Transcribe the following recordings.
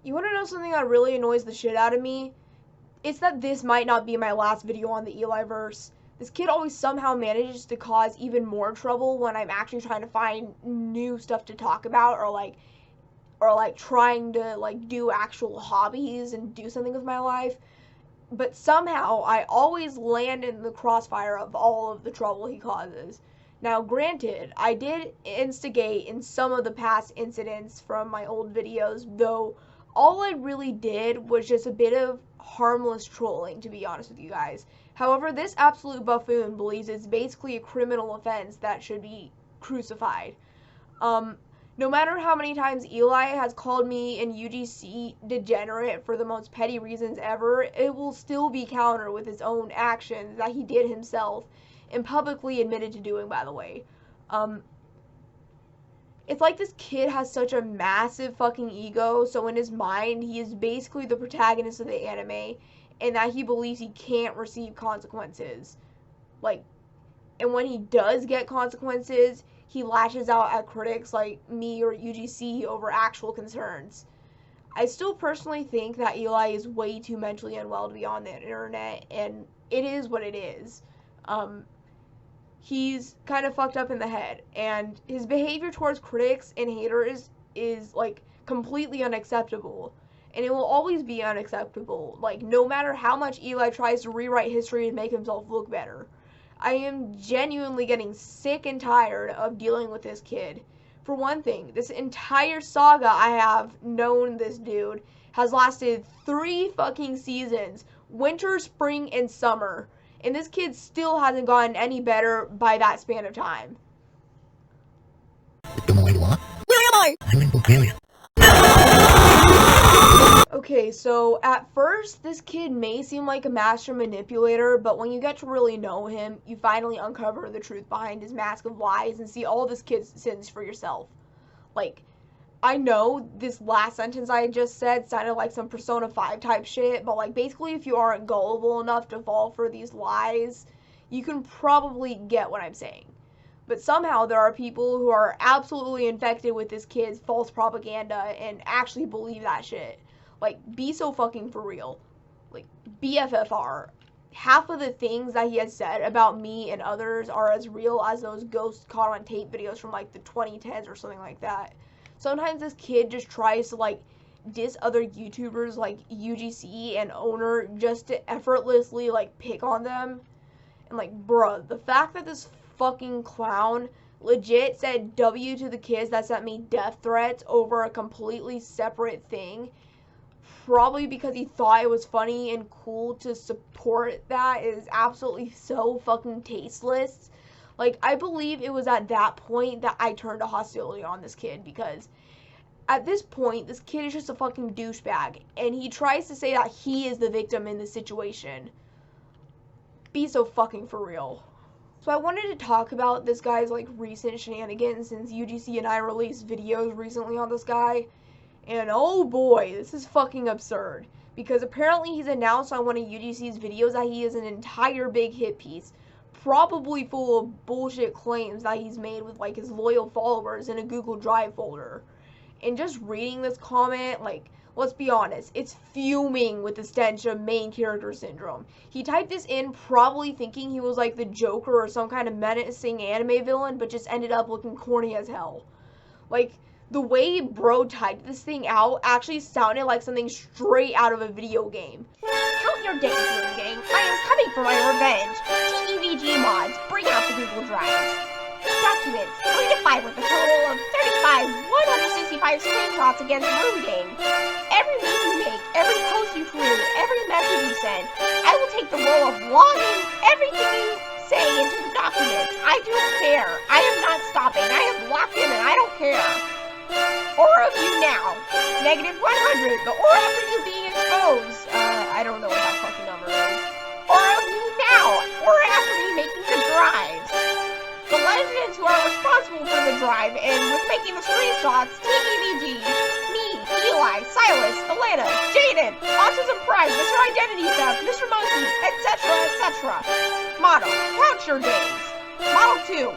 You want to know something that really annoys the shit out of me? It's that this might not be my last video on the EliVerse. This kid always somehow manages to cause even more trouble when I'm actually trying to find new stuff to talk about, or trying to do actual hobbies and do something with my life. But somehow I always land in the crossfire of all of the trouble he causes. Now, granted, I did instigate in some of the past incidents from my old videos, though all I really did was just a bit of harmless trolling, to be honest with you guys. However, this absolute buffoon believes it's basically a criminal offense that should be crucified. No matter how many times Eli has called me and UGC degenerate for the most petty reasons ever, it will still be countered with his own actions that he did himself and publicly admitted to doing, by the way. It's like this kid has such a massive fucking ego, so in his mind, he is basically the protagonist of the anime, and that he believes he can't receive consequences. And when he does get consequences, he lashes out at critics like me or UGC over actual concerns. I still personally think that Eli is way too mentally unwell to be on the internet, and it is what it is. He's kind of fucked up in the head, and his behavior towards critics and haters is completely unacceptable, and it will always be unacceptable, no matter how much Eli tries to rewrite history and make himself look better. I am genuinely getting sick and tired of dealing with this kid. For one thing, this entire saga I have known this dude has lasted 3 fucking seasons, winter, spring, and summer. And this kid still hasn't gotten any better by that span of time. Where am I? I'm in Bulgaria. Okay, so at first, this kid may seem like a master manipulator, but when you get to really know him, you finally uncover the truth behind his mask of lies and see all this kid's sins for yourself. I know this last sentence I just said sounded like some Persona 5 type shit, but basically if you aren't gullible enough to fall for these lies, you can probably get what I'm saying. But somehow there are people who are absolutely infected with this kid's false propaganda and actually believe that shit. Be so fucking for real. BFFR. Half of the things that he has said about me and others are as real as those ghost caught on tape videos from the 2010s or something like that. Sometimes this kid just tries to diss other YouTubers like UGC and Owner just to effortlessly pick on them. And bruh, the fact that this fucking clown legit said W to the kids that sent me death threats over a completely separate thing, probably because he thought it was funny and cool to support that, is absolutely so fucking tasteless. I believe it was at that point that I turned a hostility on this kid, because at this point, this kid is just a fucking douchebag, and he tries to say that he is the victim in this situation. Be so fucking for real. So I wanted to talk about this guy's recent shenanigans, since UGC and I released videos recently on this guy. And oh boy, this is fucking absurd. Because apparently he's announced on one of UGC's videos that he is an entire big hit piece, probably full of bullshit claims that he's made with his loyal followers in a Google Drive folder. And just reading this comment, let's be honest, it's fuming with the stench of main character syndrome. He typed this in probably thinking he was the Joker or some kind of menacing anime villain, but just ended up looking corny as hell. The way bro typed this thing out actually sounded like something straight out of a video game. Count your days, Room Gang. I am coming for my revenge. TEVG mods, bring out the Google Drives. Documents, 3 to 5 with a total of 165 screenshots against Room Gang. Every meme you make, every post you tweet, every message you send, I will take the role of logging everything you say into the documents. I don't care. I am not stopping. I am locked in and I don't care. Aura of you now, -100, the aura after you being exposed, I don't know what that fucking number is. Aura of you now, aura after me making the drives. The legends who are responsible for the drive and with making the screenshots, TEVG, me, Eli, Silas, Elena, Jaden, Autism Pride, Mr. Identity Theft, Mr. Monkey, etc., etc. Model, count your days. Model 2.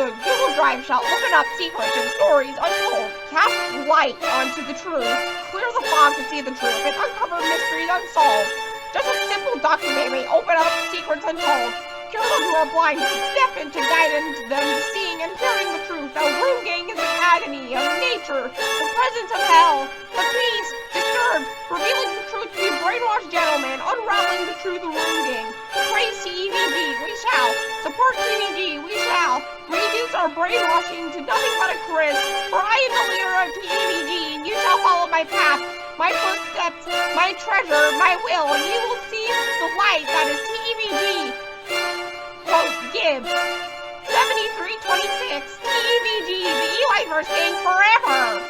the Google Drive shall open up secrets and stories untold, cast light onto the truth, clear the fog to see the truth, and uncover mysteries unsolved. Just a simple document may open up secrets untold. Cure them who are blind, deafened to guide them to seeing and hearing the truth. The room gang is the agony of nature, the presence of hell, the peace disturbed, revealing the truth to be brainwashed gentlemen, unraveling the truth of room gang. Praise TEVG, we shall. Support TVG, we shall. Reduce our brainwashing to nothing but a Chris, for I am the leader of TEVG, and you shall follow my path, my footsteps, my treasure, my will, and you will see the light that is TEVG. Quote, Gibbs, 7326, TEVG, the EliVerse gang forever!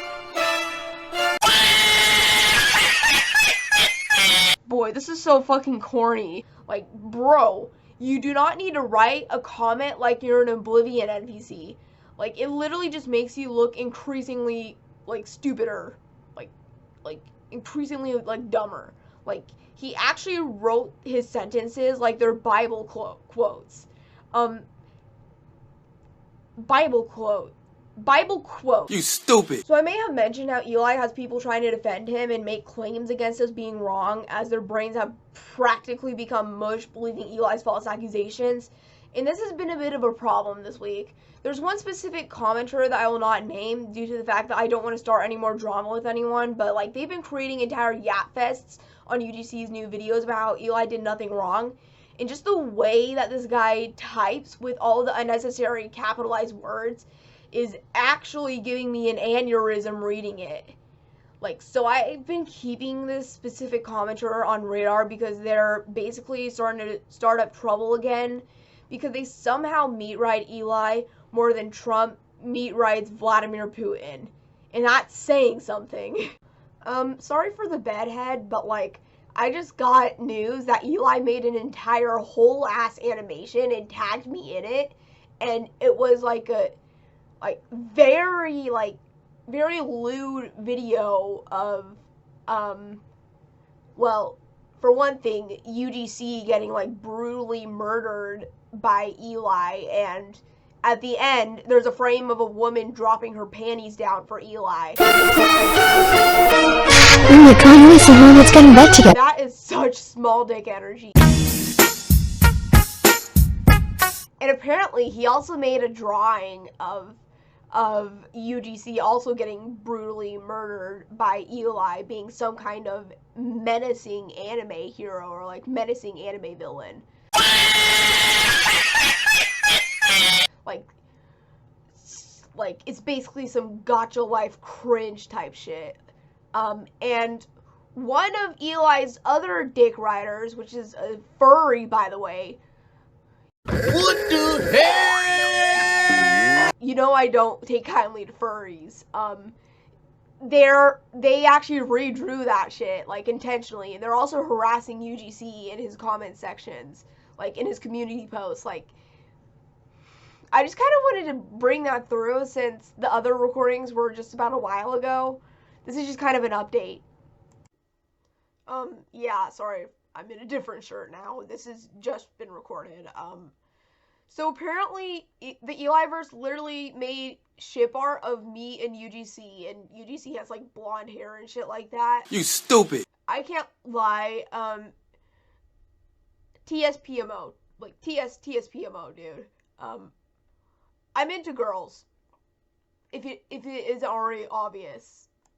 Boy, this is so fucking corny. Like, bro, you do not need to write a comment like you're an Oblivion NPC. Like, it literally just makes you look increasingly, like, stupider. Like, increasingly, like, dumber. Like, he actually wrote his sentences like they're Bible quotes. Bible quote. You stupid. So I may have mentioned how Eli has people trying to defend him and make claims against us being wrong, as their brains have practically become mush believing Eli's false accusations. And this has been a bit of a problem this week. There's one specific commenter that I will not name due to the fact that I don't want to start any more drama with anyone, but like they've been creating entire yap fests on UGC's new videos about how Eli did nothing wrong. And just the way that this guy types with all the unnecessary capitalized words is actually giving me an aneurysm reading it. Like, so I've been keeping this specific commenter on radar because they're basically starting to start up trouble again because they somehow meat right Eli more than Trump meat rights Vladimir Putin. And that's saying something. Sorry for the bedhead, but like, I just got news that Eli made an entire whole ass animation and tagged me in it, and it was like a very lewd video of well, for one thing, UGC getting like brutally murdered by Eli, and at the end there's a frame of a woman dropping her panties down for Eli. Oh my god, Lisa, Mom, let's get in bed together. That is such small dick energy. And apparently he also made a drawing of UGC also getting brutally murdered by Eli being some kind of menacing anime hero or like menacing anime villain. Like it's basically some gacha life cringe type shit. And one of Eli's other dick riders, which is a furry, by the way. What the hell? You know I don't take kindly to furries. They actually redrew that shit, like, intentionally. And they're also harassing UGC in his comment sections, like, in his community posts. Like, I just kind of wanted to bring that through since the other recordings were just about a while ago. This is just kind of an update. Yeah, sorry, I'm in a different shirt now. This has just been recorded. So apparently, the EliVerse literally made ship art of me and UGC, and UGC has, like, blonde hair and shit like that. You stupid. I can't lie, TSPMO, like, TSPMO, dude. I'm into girls. If it is already obvious.